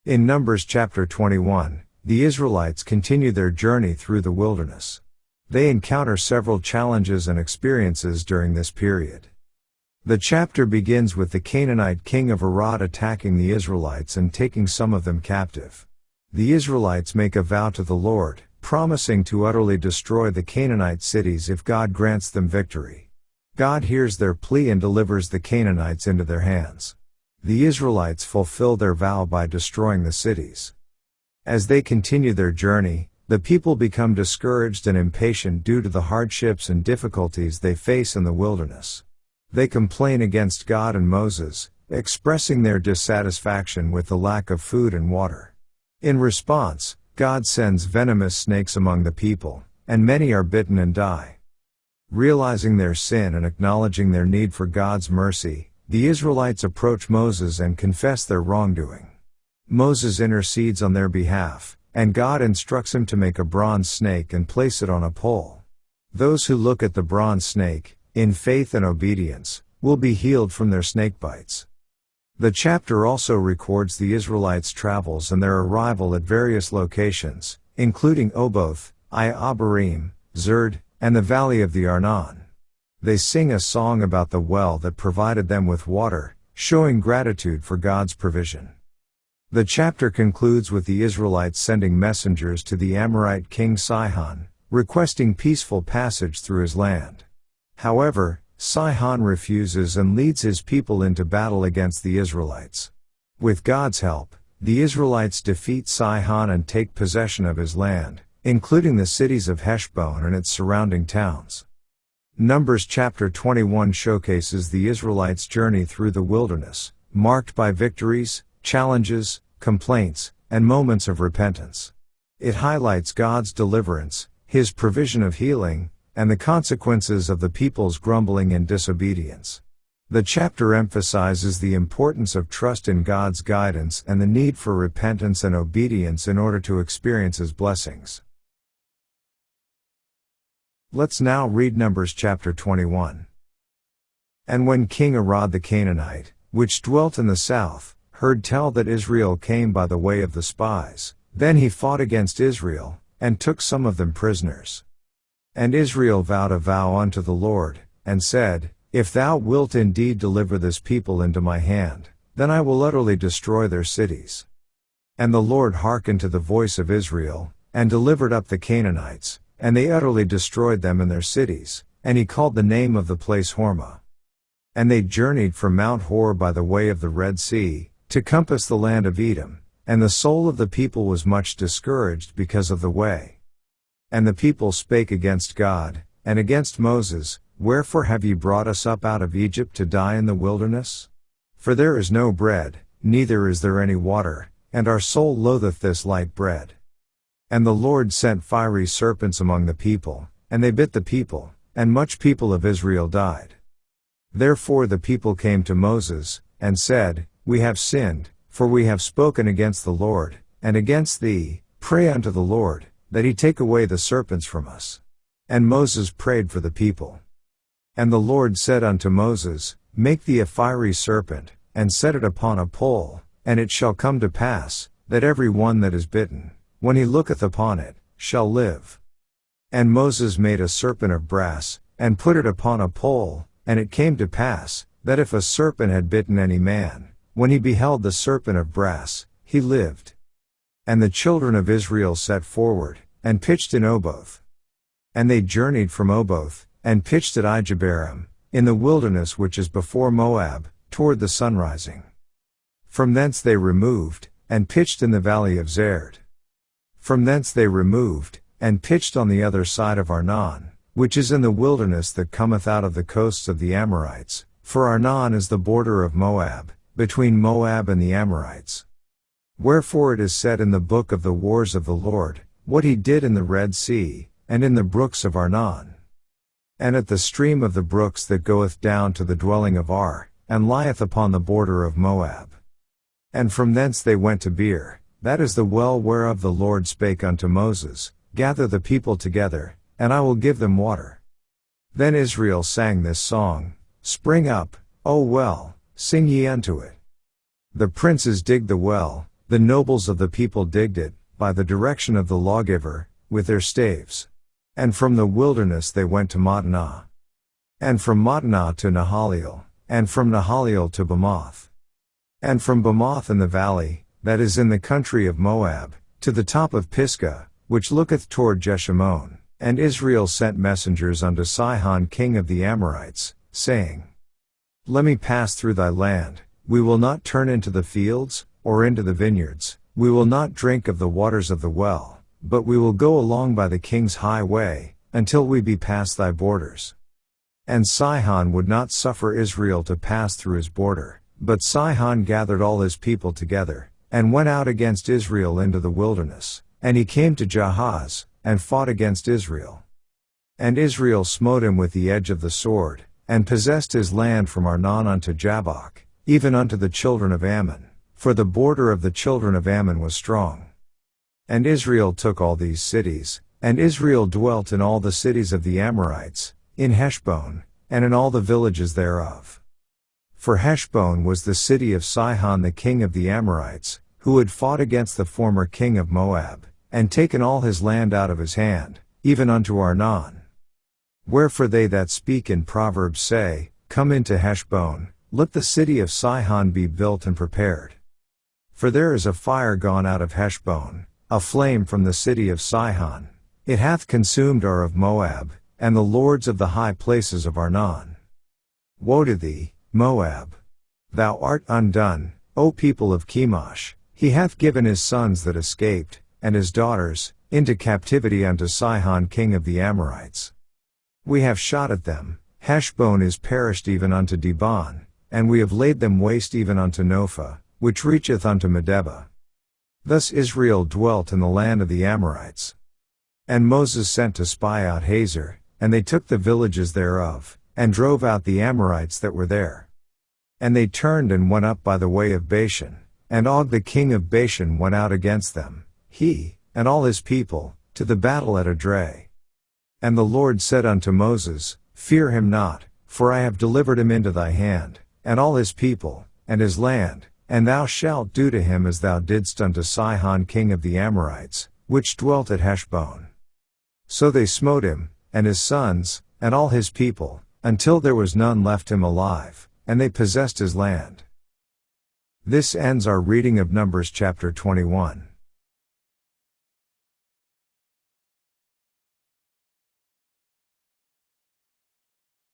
In Numbers chapter 21, the Israelites continue their journey through the wilderness. They encounter several challenges and experiences during this period. The chapter begins with the Canaanite king of Arad attacking the Israelites and taking some of them captive. The Israelites make a vow to the Lord, promising to utterly destroy the Canaanite cities if God grants them victory. God hears their plea and delivers the Canaanites into their hands. The Israelites fulfill their vow by destroying the cities. As they continue their journey, the people become discouraged and impatient due to the hardships and difficulties they face in the wilderness. They complain against God and Moses, expressing their dissatisfaction with the lack of food and water. In response, God sends venomous snakes among the people, and many are bitten and die. Realizing their sin and acknowledging their need for God's mercy, the Israelites approach Moses and confess their wrongdoing. Moses intercedes on their behalf, and God instructs him to make a bronze snake and place it on a pole. Those who look at the bronze snake, in faith and obedience, will be healed from their snake bites. The chapter also records the Israelites' travels and their arrival at various locations, including Oboth, Abarim, Zerd, and the valley of the Arnon. They sing a song about the well that provided them with water, showing gratitude for God's provision. The chapter concludes with the Israelites sending messengers to the Amorite king Sihon, requesting peaceful passage through his land. However, Sihon refuses and leads his people into battle against the Israelites. With God's help, the Israelites defeat Sihon and take possession of his land, including the cities of Heshbon and its surrounding towns. Numbers chapter 21 showcases the Israelites' journey through the wilderness, marked by victories, challenges, complaints, and moments of repentance. It highlights God's deliverance, His provision of healing, and the consequences of the people's grumbling and disobedience. The chapter emphasizes the importance of trust in God's guidance and the need for repentance and obedience in order to experience His blessings. Let's now read Numbers chapter 21. And when King Arad the Canaanite, which dwelt in the south, heard tell that Israel came by the way of the spies, then he fought against Israel, and took some of them prisoners. And Israel vowed a vow unto the Lord, and said, If thou wilt indeed deliver this people into my hand, then I will utterly destroy their cities. And the Lord hearkened to the voice of Israel, and delivered up the Canaanites, and they utterly destroyed them and their cities, and he called the name of the place Hormah. And they journeyed from Mount Hor by the way of the Red Sea, to compass the land of Edom, and the soul of the people was much discouraged because of the way. And the people spake against God, and against Moses, Wherefore have ye brought us up out of Egypt to die in the wilderness? For there is no bread, neither is there any water, and our soul loatheth this light bread. And the Lord sent fiery serpents among the people, and they bit the people, and much people of Israel died. Therefore the people came to Moses, and said, We have sinned, for we have spoken against the Lord, and against thee. Pray unto the Lord, that he take away the serpents from us. And Moses prayed for the people. And the Lord said unto Moses, Make thee a fiery serpent, and set it upon a pole, and it shall come to pass, that every one that is bitten, when he looketh upon it, shall live. And Moses made a serpent of brass, and put it upon a pole, and it came to pass, that if a serpent had bitten any man, when he beheld the serpent of brass, he lived. And the children of Israel set forward, and pitched in Oboth. And they journeyed from Oboth, and pitched at Ijebarim, in the wilderness which is before Moab, toward the sunrising. From thence they removed, and pitched in the valley of Zerd. From thence they removed, and pitched on the other side of Arnon, which is in the wilderness that cometh out of the coasts of the Amorites, for Arnon is the border of Moab, between Moab and the Amorites. Wherefore it is said in the book of the wars of the Lord, what he did in the Red Sea, and in the brooks of Arnon. And at the stream of the brooks that goeth down to the dwelling of Ar, and lieth upon the border of Moab. And from thence they went to Beer, that is the well whereof the Lord spake unto Moses, Gather the people together, and I will give them water. Then Israel sang this song, Spring up, O well, sing ye unto it. The princes dig the well, the nobles of the people digged it, by the direction of the lawgiver, with their staves. And from the wilderness they went to Mattanah. And from Mattanah to Nahaliel, and from Nahaliel to Bamoth. And from Bamoth in the valley, that is in the country of Moab, to the top of Pisgah, which looketh toward Jeshimon. And Israel sent messengers unto Sihon king of the Amorites, saying, Let me pass through thy land, we will not turn into the fields, or into the vineyards, we will not drink of the waters of the well, but we will go along by the king's highway, until we be past thy borders. And Sihon would not suffer Israel to pass through his border, but Sihon gathered all his people together, and went out against Israel into the wilderness, and he came to Jahaz, and fought against Israel. And Israel smote him with the edge of the sword, and possessed his land from Arnon unto Jabbok, even unto the children of Ammon, for the border of the children of Ammon was strong. And Israel took all these cities, and Israel dwelt in all the cities of the Amorites, in Heshbon, and in all the villages thereof. For Heshbon was the city of Sihon the king of the Amorites, who had fought against the former king of Moab, and taken all his land out of his hand, even unto Arnon. Wherefore they that speak in Proverbs say, Come into Heshbon, let the city of Sihon be built and prepared. For there is a fire gone out of Heshbon, a flame from the city of Sihon. It hath consumed Ar of Moab, and the lords of the high places of Arnon. Woe to thee, Moab! Thou art undone, O people of Chemosh. He hath given his sons that escaped, and his daughters, into captivity unto Sihon king of the Amorites. We have shot at them, Heshbon is perished even unto Dibon, and we have laid them waste even unto Nophah, which reacheth unto Medeba. Thus Israel dwelt in the land of the Amorites. And Moses sent to spy out Hazor, and they took the villages thereof, and drove out the Amorites that were there. And they turned and went up by the way of Bashan, and Og the king of Bashan went out against them, he, and all his people, to the battle at Edrei. And the Lord said unto Moses, Fear him not, for I have delivered him into thy hand, and all his people, and his land, and thou shalt do to him as thou didst unto Sihon king of the Amorites, which dwelt at Heshbon. So they smote him, and his sons, and all his people, until there was none left him alive, and they possessed his land. This ends our reading of Numbers chapter 21.